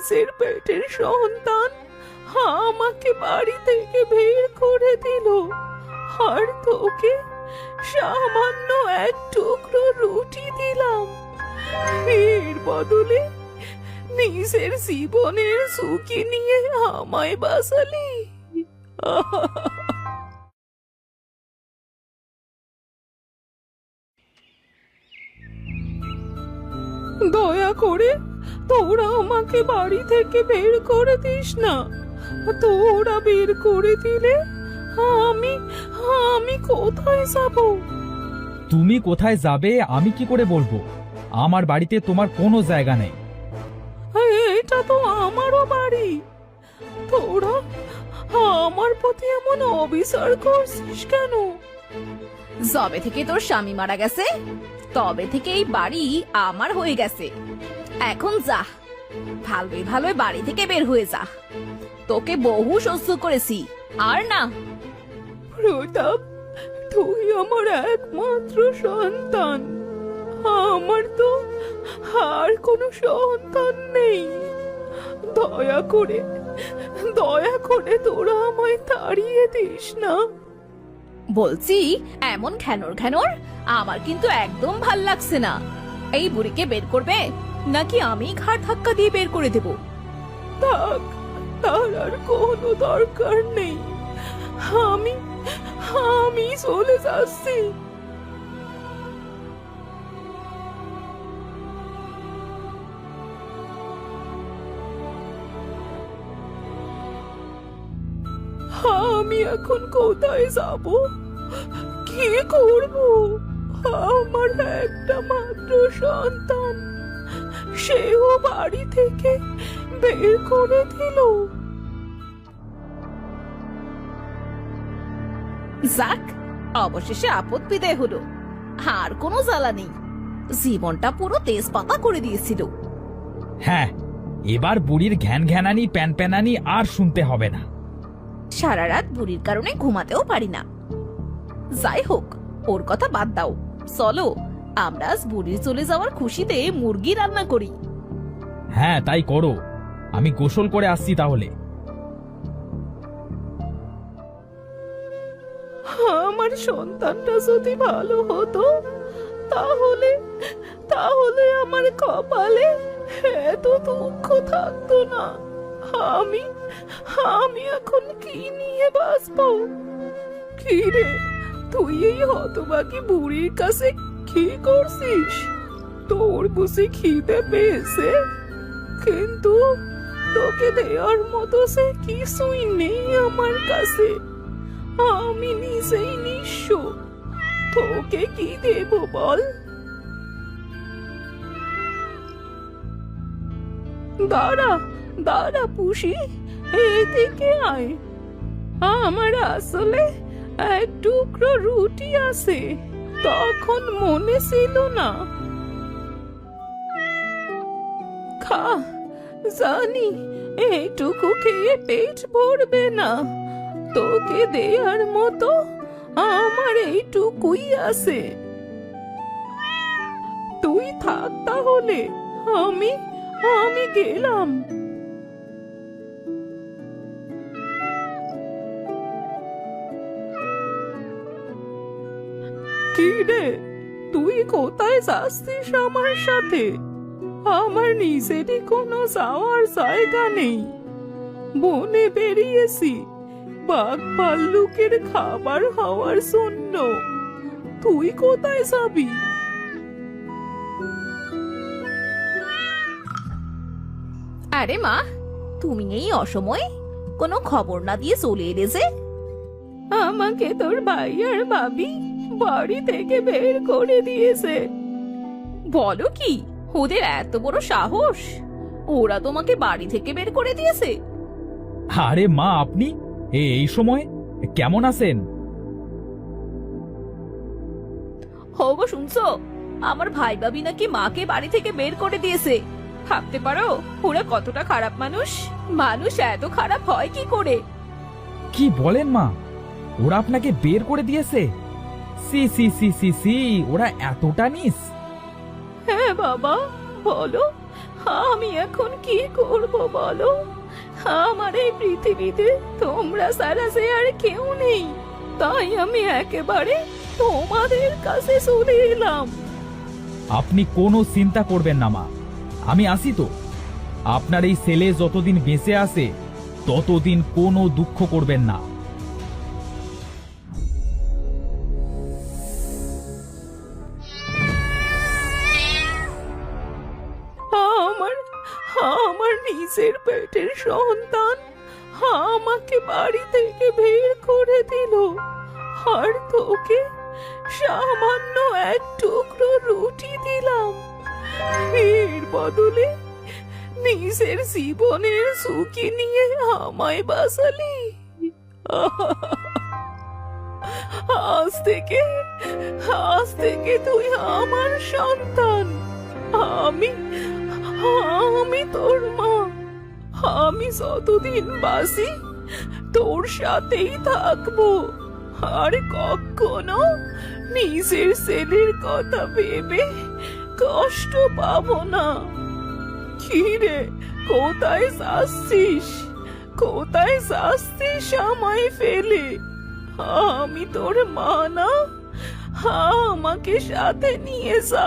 নিজের পেটের সন্তান আমাকে বাড়ি থেকে বের করে দিল, আর তোকে সামান্য এক টুকরো রুটি দিলাম। এর বদলে নিজের জীবনের ঝুঁকি নিয়ে আমায় বাঁচালি। দয়া করে তোরা আমাকে বাড়ি থেকে বের করে দিস না। তোরা বের করে দিলে আমি আমি কোথায় যাব? তুমি কোথায় যাবে আমি কি করে বলবো? আমার বাড়িতে তোমার কোনো জায়গা নেই। এটা তো আমারও বাড়ি। তোরা আমার প্রতি এমন অবিচার করছিস কেন? যবে থেকে তোর স্বামী মারা গেছে তবে থেকে এই বাড়ি আমার হয়ে গেছে। এখন যা, ভালোই ভালোই বাড়ি থেকে বের হয়ে যা। তোকে বহু সহ্য করেছি, আর না। প্রতাপ, তুই আমার একমাত্র সন্তান। আমার তো আর কোনো সন্তান নেই। দয়া করে তোরা আমায় তাড়িয়ে দিস না। বলছি, এমন ঘ্যানর ঘ্যানর আমার কিন্তু একদম ভাল লাগছে না। এই বুড়িকে বের করবে নাকি আমি ঘাড় ধাক্কা দিয়ে বের করে দেব? থাক, তার আর কোনো দরকার নেই। আমি চলে যাচ্ছি। আমি এখন কোথায় যাব? কি করব? আমার একটা মাত্র সন্তান, সেও বাড়ি থেকে বের করে দিল। যাক, অবশেষে আপদ বিদায় হলো। আর কোনো জ্বালা নেই। জীবনটা পুরো তেজপাতা করে দিয়েছিল। হ্যাঁ, এবার বুড়ির ঘ্যান ঘ্যানানি প্যান প্যানানি আর শুনতে হবে না। সারা রাত বুড়ির কারণে ঘুমাতেও পারি না। যাই হোক, ওর কথা বাদ দাও। চলো আমরা আজ বুড়ির চলে যাওয়ার খুশিতে মুরগি রান্না করি। হ্যাঁ, তাই করো। আমি গোসল করে আসছি তাহলে। আমার সন্তানটা যদি ভালো হতো, তাহলে তাহলে আমার কপালে এত দুঃখ থাকতো না। আমি আমি এখন কি নিয়ে বাঁচবো? কি রে, তুই এই হতভাগী বুড়ির কাছে কি করছিস? তোর বুঝি খিদে পেয়েছে, কিন্তু তোকে দেওয়ার মতো সে কিছুই নেই আমার কাছে। আমি নিজেই নিঃস্ব, তোকে কি দেব বল? দাঁড়া দাঁড়া পুষি, এদিকে আয়। আমার আসলে এক টুকরো রুটি আছে, তখন মনে ছিল না। খা, জানি এইটুকু খেয়ে পেট ভরবে না। তোকে দেয়ার মতো আমার এইটুকুই আছে। তুই থাক তাহলে, আমি আমি গেলাম। কি রে, তুই কোথায় যাচ্ছিস আমার সাথে? আমার নিজেরই কোনো যাওয়ার জায়গা নেই। বনে বেরিয়েছি বাঘ ভাল্লুকের খাবার হওয়ার জন্য। তুই কোথায় যাবি? আরে মা, তুমি এই অসময়ে কোনো খবর না দিয়ে চলে এলে যে? আমাকে তোর ভাই আর ভাবি বাড়ি থেকে বের করে দিয়েছে। বলো কি, ওদের এত বড় সাহস? ওরা তোমাকে বাড়ি থেকে বের করে দিয়েছে? আরে মা, আপনি এই সময় কেমন আছেন? হোগো, শুনছো? আমার ভাই ভাবি নাকি মাকে বাড়ি থেকে বের করে দিয়েছে। ভাবতে পারো ওরা কতটা খারাপ মানুষ? মানুষ এত খারাপ হয় কি করে? কি বলেন মা, ওরা আপনাকে বের করে দিয়েছে? সি সি সি সি সি, ওরা এতটা নিস? হ্যাঁ বাবা, বলো আমি এখন কি করব বলো? আমার এই পৃথিবীতে তোমরা ছাড়া যে আর কেউ নেই, তাই আমি একেবারে তোমাদের কাছে চলে এলাম। আপনি কোনো চিন্তা করবেন না মা, আমি আসি তো। আপনার এই ছেলে যতদিন বেঁচে আছে ততদিন কোনো দুঃখ করবেন না। আমার আমার নিজের পেটের সন্তান আমাকে বাড়ি থেকে বের করে দিল, আর তোকে সামান্য এক টুকরো রুটি দিলাম। এর বদলে নিজের জীবনের ঝুঁকি নিয়ে আমায় বাঁচালি। আজ থেকে তুই আমার সন্তান। আমি আমি তোর মা। আমি যতদিন বাঁচি তোর সাথেই থাকবো, আর কখনো নিজের ছেলের কথা ভেবে কষ্ট পাবো না। কি রে, কোথায় যাচ্ছিস? কোথায় যাচ্ছিস আমায় ফেলে? আমি তোর মা না? আমাকে সাথে নিয়ে যা।